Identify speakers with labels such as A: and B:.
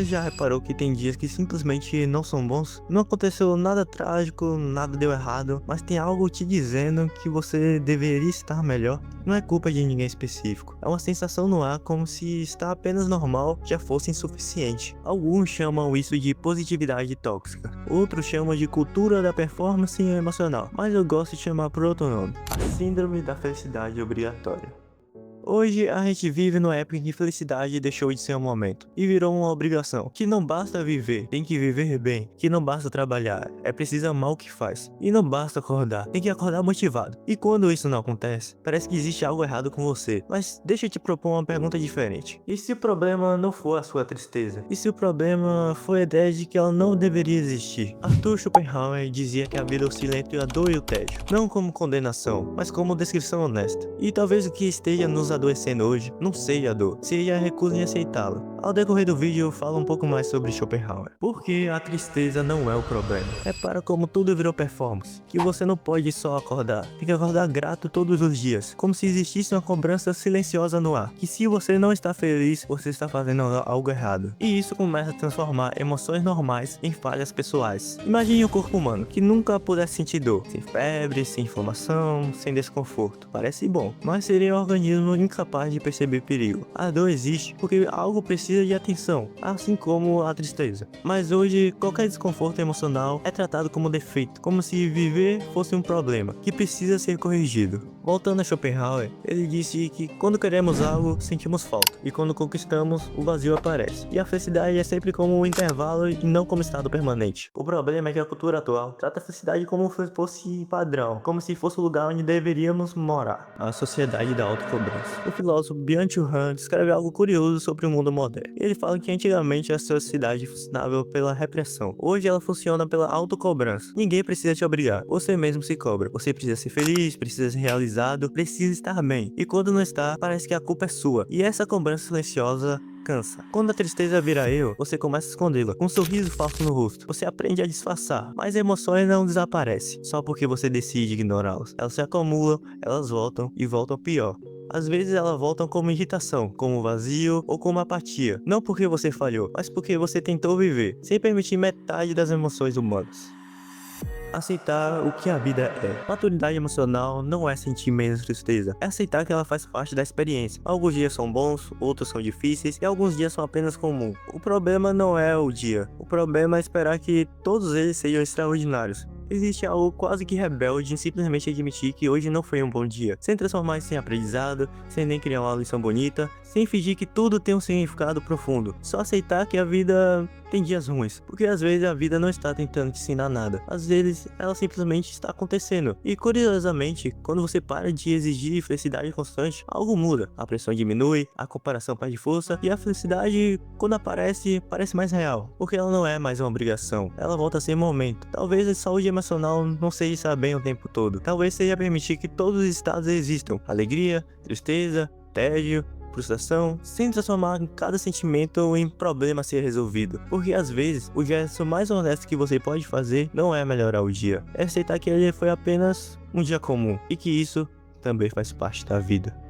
A: Você já reparou que tem dias que simplesmente não são bons? Não aconteceu nada trágico, nada deu errado, mas tem algo te dizendo que você deveria estar melhor? Não é culpa de ninguém específico, é uma sensação no ar como se estar apenas normal já fosse insuficiente. Alguns chamam isso de positividade tóxica, outros chamam de cultura da performance emocional, mas eu gosto de chamar por outro nome: a síndrome da felicidade obrigatória. Hoje a gente vive numa época em que felicidade deixou de ser um momento e virou uma obrigação. Que não basta viver, tem que viver bem. Que não basta trabalhar, é preciso amar o que faz. E não basta acordar, tem que acordar motivado. E quando isso não acontece, parece que existe algo errado com você. Mas deixa eu te propor uma pergunta diferente. E se o problema não for a sua tristeza? E se o problema foi a ideia de que ela não deveria existir? Arthur Schopenhauer dizia que a vida oscila entre a dor e o tédio. Não como condenação, mas como descrição honesta. E talvez o que esteja nos adoecendo hoje não seja a dor, seja a recusa em aceitá-la. Ao decorrer do vídeo eu falo um pouco mais sobre Schopenhauer. Porque a tristeza não é o problema. Repara como tudo virou performance, que você não pode só acordar, tem que acordar grato todos os dias, como se existisse uma cobrança silenciosa no ar, que se você não está feliz, você está fazendo algo errado. E isso começa a transformar emoções normais em falhas pessoais. Imagine o corpo humano, que nunca pudesse sentir dor, sem febre, sem inflamação, sem desconforto. Parece bom, mas seria um organismo incapaz de perceber perigo. A dor existe porque algo precisa de atenção, assim como a tristeza. Mas hoje, qualquer desconforto emocional é tratado como defeito, como se viver fosse um problema, que precisa ser corrigido. Voltando a Schopenhauer, ele disse que quando queremos algo, sentimos falta, e quando conquistamos, o vazio aparece. E a felicidade é sempre como um intervalo e não como estado permanente. O problema é que a cultura atual trata a felicidade como se fosse padrão, como se fosse o lugar onde deveríamos morar. A sociedade da autocobrança. O filósofo Byung-Chul Han descreve algo curioso sobre o mundo moderno. Ele fala que antigamente a sociedade funcionava pela repressão. Hoje ela funciona pela autocobrança. Ninguém precisa te obrigar, você mesmo se cobra. Você precisa ser feliz, precisa ser realizado, precisa estar bem. E quando não está, parece que a culpa é sua. E essa cobrança silenciosa cansa. Quando a tristeza vira eu, você começa a escondê-la, com um sorriso falso no rosto. Você aprende a disfarçar, mas emoções não desaparecem, só porque você decide ignorá-las. Elas se acumulam, elas voltam e voltam pior. Às vezes elas voltam como irritação, como vazio ou como apatia. Não porque você falhou, mas porque você tentou viver, sem permitir metade das emoções humanas. Aceitar o que a vida é. Maturidade emocional não é sentir menos tristeza, é aceitar que ela faz parte da experiência. Alguns dias são bons, outros são difíceis e alguns dias são apenas comuns. O problema não é o dia, o problema é esperar que todos eles sejam extraordinários. Existe algo quase que rebelde em simplesmente admitir que hoje não foi um bom dia, sem transformar isso em aprendizado, sem nem criar uma lição bonita, sem fingir que tudo tem um significado profundo, só aceitar que a vida tem dias ruins, porque às vezes a vida não está tentando te ensinar nada, às vezes ela simplesmente está acontecendo. E curiosamente, quando você para de exigir felicidade constante, algo muda, a pressão diminui, a comparação perde força e a felicidade, quando aparece, parece mais real, porque ela não é mais uma obrigação, ela volta a ser momento. Talvez a saúde emocional não seja estar bem o tempo todo, talvez seja permitir que todos os estados existam: alegria, tristeza, tédio, frustração, sem transformar cada sentimento em problema a ser resolvido. Porque às vezes, o gesto mais honesto que você pode fazer não é melhorar o dia, é aceitar que ele foi apenas um dia comum e que isso também faz parte da vida.